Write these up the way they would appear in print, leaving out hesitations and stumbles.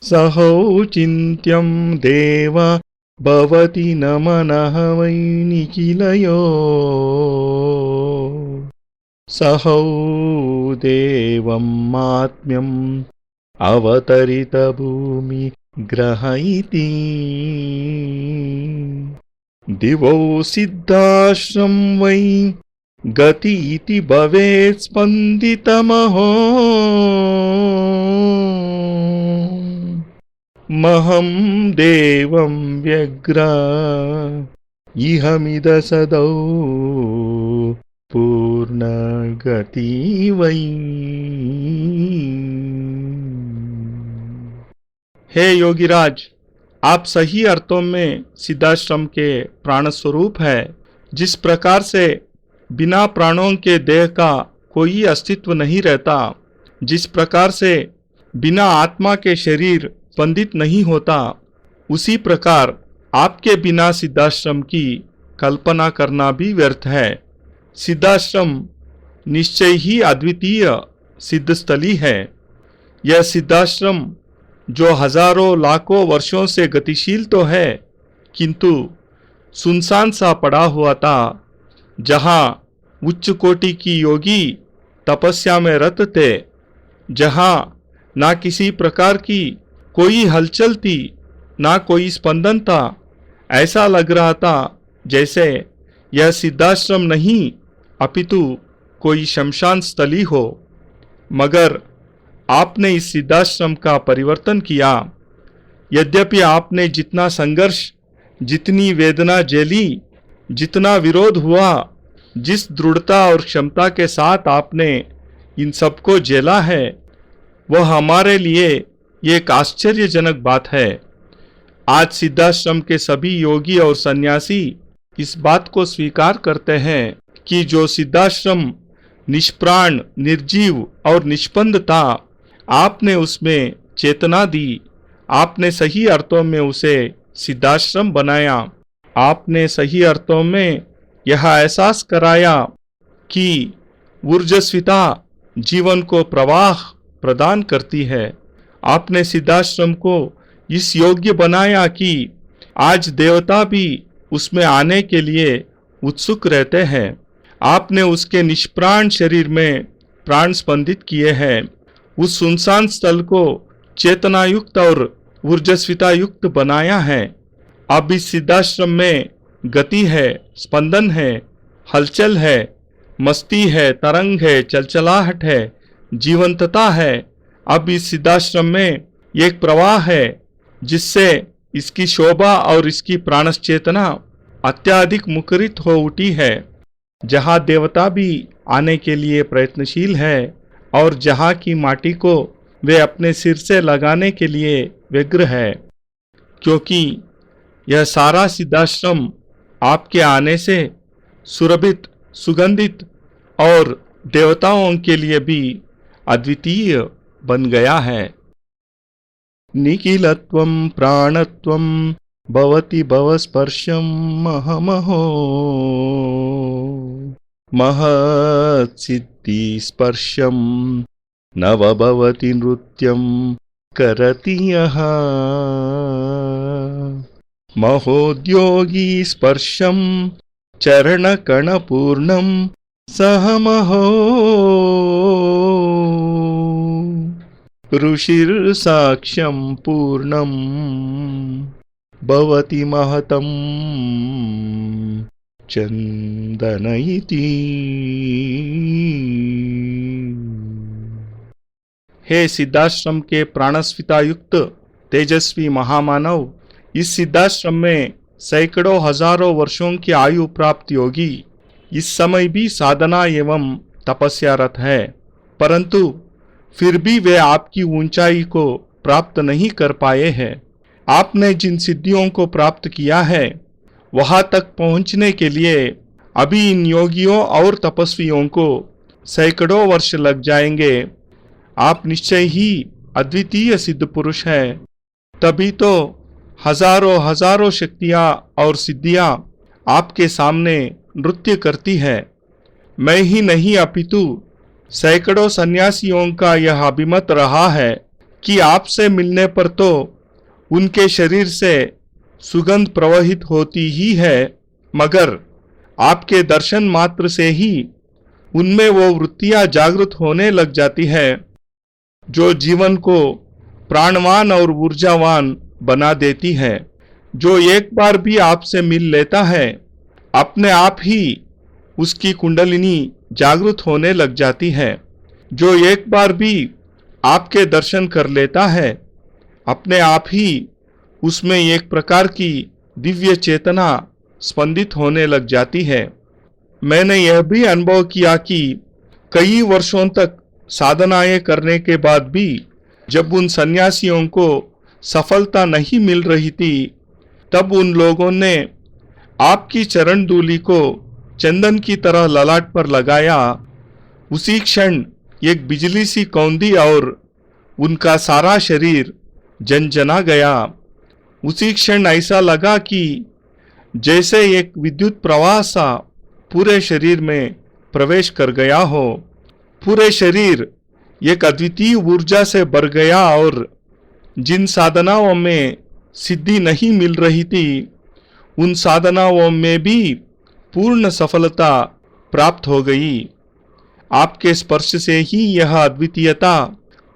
सहौचिन्त्यं देव भवति न मनः वै निखिलयो। सहौ देवमात्म्यम् अवतरितभूमि ग्रह इति। दिवो सिद्धाश्रम वै गति इति भवेत् स्पन्दितमहो। महं देवं व्यग्र इहमिदसदौ पूर्णगति वै। हे योगीराज, आप सही अर्थों में सिद्धाश्रम के प्राण स्वरूप है। जिस प्रकार से बिना प्राणों के देह का कोई अस्तित्व नहीं रहता, जिस प्रकार से बिना आत्मा के शरीर स्पंदित नहीं होता, उसी प्रकार आपके बिना सिद्धाश्रम की कल्पना करना भी व्यर्थ है। सिद्धाश्रम निश्चय ही अद्वितीय सिद्धस्थली है। यह सिद्धाश्रम जो हजारों लाखों वर्षों से गतिशील तो है, किंतु सुनसान सा पड़ा हुआ था, जहाँ उच्च कोटि की योगी तपस्या में रत थे, जहाँ ना किसी प्रकार की कोई हलचल थी, ना कोई स्पंदन था। ऐसा लग रहा था जैसे यह सिद्धाश्रम नहीं अपितु कोई शमशान स्थली हो। मगर आपने इस सिद्धाश्रम का परिवर्तन किया। यद्यपि आपने जितना संघर्ष, जितनी वेदना झेली, जितना विरोध हुआ, जिस दृढ़ता और क्षमता के साथ आपने इन सबको झेला है, वह हमारे लिए एक आश्चर्यजनक बात है। आज सिद्धाश्रम के सभी योगी और सन्यासी इस बात को स्वीकार करते हैं कि जो सिद्धाश्रम निष्प्राण, निर्जीव और निष्पन्द था, आपने उसमें चेतना दी। आपने सही अर्थों में उसे सिद्धाश्रम बनाया। आपने सही अर्थों में यह एहसास कराया कि ऊर्जस्विता जीवन को प्रवाह प्रदान करती है। आपने सिद्धाश्रम को इस योग्य बनाया कि आज देवता भी उसमें आने के लिए उत्सुक रहते हैं। आपने उसके निष्प्राण शरीर में प्राण स्पंदित किए हैं। उस सुनसान स्थल को चेतनायुक्त और ऊर्जस्विता युक्त बनाया है। अब इस सिद्धाश्रम में गति है, स्पंदन है, हलचल है, मस्ती है, तरंग है, चलचलाहट है, जीवंतता है। अब इस सिद्धाश्रम में एक प्रवाह है जिससे इसकी शोभा और इसकी प्राणस चेतना अत्याधिक मुखरित हो उठी है, जहाँ देवता भी आने के लिए प्रयत्नशील है और जहाँ की माटी को वे अपने सिर से लगाने के लिए व्यग्र है, क्योंकि यह सारा सिद्धाश्रम आपके आने से सुरभित, सुगंधित और देवताओं के लिए भी अद्वितीय बन गया है। निखिलत्वं प्राणत्वं भवति भवस्पर्शं महमहो। महत्सिद्धि स्पर्शं नव भवति नृत्यं करति यः। महोद्योगी स्पर्शं चरणकणपूर्णं सह महो। ऋषिर्साक्ष्यं पूर्णं भवति महतं चन्दन इति। हे सिद्धाश्रम के प्राणस्विता युक्त तेजस्वी महामानव, इस सिद्धाश्रम में सैकड़ों हजारों वर्षों की आयु प्राप्त योगी इस समय भी साधना एवं तपस्यारत है, परंतु फिर भी वे आपकी ऊंचाई को प्राप्त नहीं कर पाए हैं। आपने जिन सिद्धियों को प्राप्त किया है, वहां तक पहुंचने के लिए अभी इन योगियों और तपस्वियों को सैकड़ों वर्ष लग जाएंगे। आप निश्चय ही अद्वितीय सिद्ध पुरुष हैं। तभी तो हजारों हजारों शक्तियां और सिद्धियां आपके सामने नृत्य करती है। मैं ही नहीं अपितु सैकड़ों सन्यासियों का यह अभिमत रहा है कि आपसे मिलने पर तो उनके शरीर से सुगंध प्रवाहित होती ही है, मगर आपके दर्शन मात्र से ही उनमें वो वृत्तियां जागृत होने लग जाती है जो जीवन को प्राणवान और ऊर्जावान बना देती है। जो एक बार भी आपसे मिल लेता है, अपने आप ही उसकी कुंडलिनी जागृत होने लग जाती है। जो एक बार भी आपके दर्शन कर लेता है, अपने आप ही उसमें एक प्रकार की दिव्य चेतना स्पंदित होने लग जाती है। मैंने यह भी अनुभव किया कि कई वर्षों तक साधनाएं करने के बाद भी जब उन सन्यासियों को सफलता नहीं मिल रही थी, तब उन लोगों ने आपकी चरण धूलि को चंदन की तरह ललाट पर लगाया। उसी क्षण एक बिजली सी कौंधी और उनका सारा शरीर जनजना गया। उसी क्षण ऐसा लगा कि जैसे एक विद्युत प्रवाह सा पूरे शरीर में प्रवेश कर गया हो। पूरे शरीर एक अद्वितीय ऊर्जा से भर गया और जिन साधनाओं में सिद्धि नहीं मिल रही थी, उन साधनाओं में भी पूर्ण सफलता प्राप्त हो गई। आपके स्पर्श से ही यह अद्वितीयता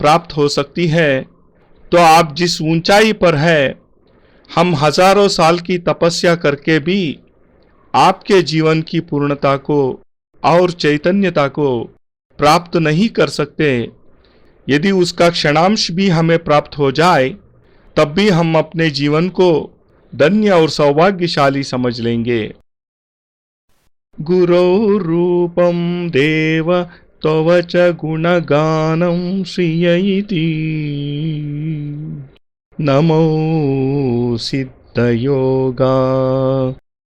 प्राप्त हो सकती है। तो आप जिस ऊंचाई पर है, हम हजारों साल की तपस्या करके भी आपके जीवन की पूर्णता को और चैतन्यता को प्राप्त नहीं कर सकते। यदि उसका क्षणांश भी हमें प्राप्त हो जाए, तब भी हम अपने जीवन को धन्य और सौभाग्यशाली समझ लेंगे। गुरो रूपम देव तव च गुणगानं श्रियैति नमो सिद्धयोगा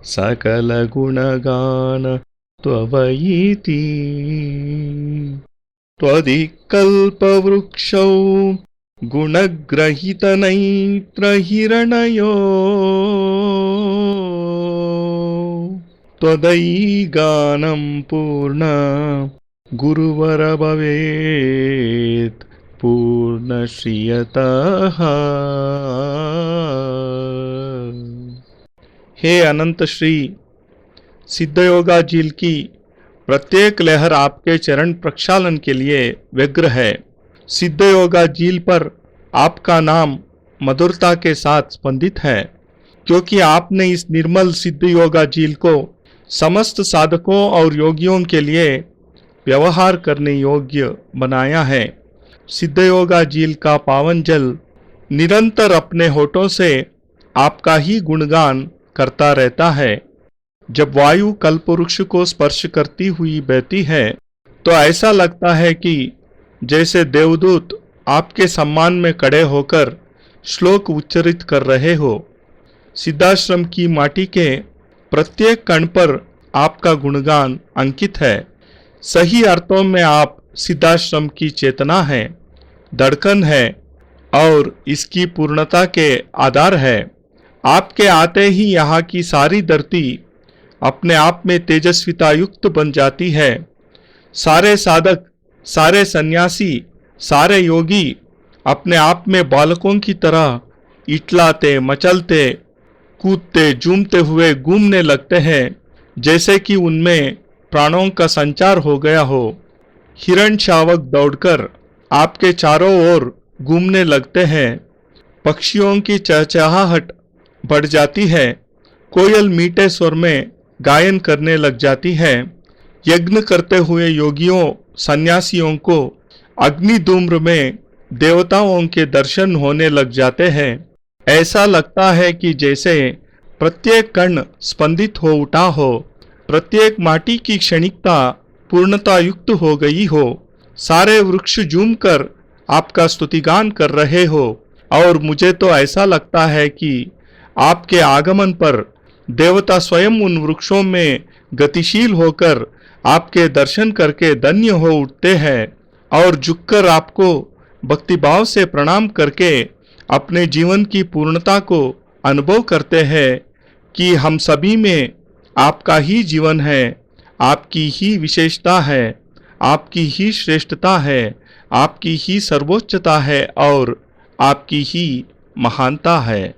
सकल गुणगान त्वयिति त्वदिकल्पवृक्षौ गुणग्रहितनैत्रहिरणयो त्वदयिगानं पूर्ण गुरुवर भवेत् पूर्ण श्रियतः। हे अनंत श्री सिद्धयोगा झील की प्रत्येक लहर आपके चरण प्रक्षालन के लिए व्यग्र है। सिद्धयोगा झील पर आपका नाम मधुरता के साथ स्पंदित है, क्योंकि आपने इस निर्मल सिद्धयोगा झील को समस्त साधकों और योगियों के लिए व्यवहार करने योग्य बनाया है। सिद्धयोगा झील का पावन जल निरंतर अपने होठों से आपका ही गुणगान करता रहता है। जब वायु कल्पवृक्ष को स्पर्श करती हुई बहती है, तो ऐसा लगता है कि जैसे देवदूत आपके सम्मान में खड़े होकर श्लोक उच्चरित कर रहे हो। सिद्धाश्रम की माटी के प्रत्येक कण पर आपका गुणगान अंकित है। सही अर्थों में आप सिद्धाश्रम की चेतना है, धड़कन है और इसकी पूर्णता के आधार है। आपके आते ही यहाँ की सारी धरती अपने आप में तेजस्विता युक्त बन जाती है। सारे साधक, सारे सन्यासी, सारे योगी अपने आप में बालकों की तरह इटलाते, मचलते, कूदते, झूमते हुए घूमने लगते हैं, जैसे कि उनमें प्राणों का संचार हो गया हो। हिरण शावक दौड़कर आपके चारों ओर घूमने लगते हैं। पक्षियों की चहचहाहट बढ़ जाती है। कोयल मीठे स्वर में गायन करने लग जाती है। यज्ञ करते हुए योगियों, सन्यासियों को अग्नि धूम्र में देवताओं के दर्शन होने लग जाते हैं। ऐसा लगता है कि जैसे प्रत्येक कण स्पंदित हो उठा हो, प्रत्येक माटी की क्षणिकता पूर्णता युक्त हो गई हो। सारे वृक्ष झूमकर आपका स्तुतिगान कर रहे हो और मुझे तो ऐसा लगता है कि आपके आगमन पर देवता स्वयं उन वृक्षों में गतिशील होकर आपके दर्शन करके धन्य हो उठते हैं और झुककर आपको भक्तिभाव से प्रणाम करके अपने जीवन की पूर्णता को अनुभव करते हैं कि हम सभी में आपका ही जीवन है, आपकी ही विशेषता है, आपकी ही श्रेष्ठता है, आपकी ही सर्वोच्चता है और आपकी ही महानता है।